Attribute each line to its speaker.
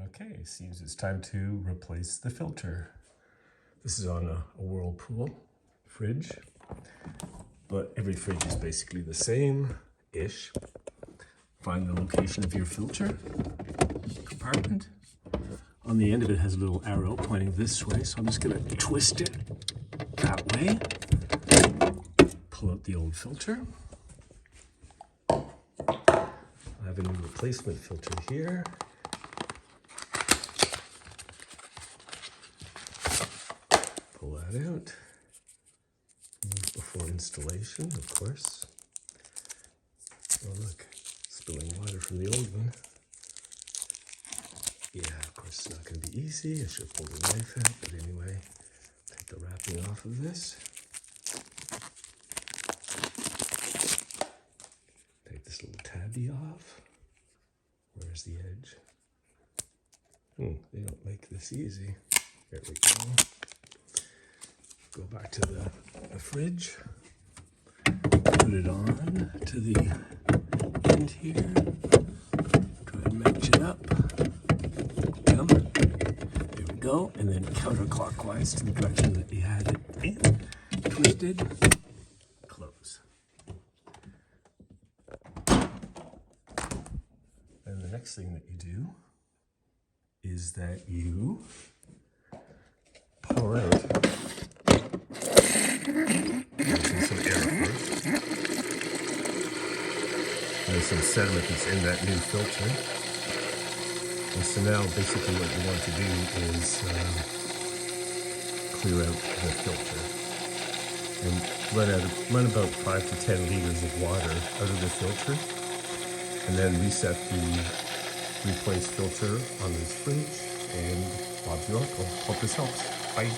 Speaker 1: Okay, seems it's time to replace the filter. This is on a Whirlpool fridge, but every fridge is basically the same-ish. Find the location of your filter compartment. On the end of it has a little arrow pointing this way, so I'm just going to twist it that way. Pull out the old filter. I have a new replacement filter here. Pull that out. Move before installation, of course. Oh look, spilling water from the old one. Yeah, of course it's not going to be easy. I should pull the knife out, but anyway, take the wrapping off of this. Take this little tabby off. Where's the edge? They don't make this easy. There we go. Go back to the fridge. Put it on to the end here. Go ahead and match it up. Come. There we go. And then counterclockwise to the direction that you had it in. Twisted. Close. And the next thing that you do is that you pour out some air first. There's some sediment that's in that new filter. And so now basically what you want to do is clear out the filter. And run about 5 to 10 liters of water out of the filter. And then reset the replace filter on this fridge. And Bob's your uncle. Hope this helps. Bye.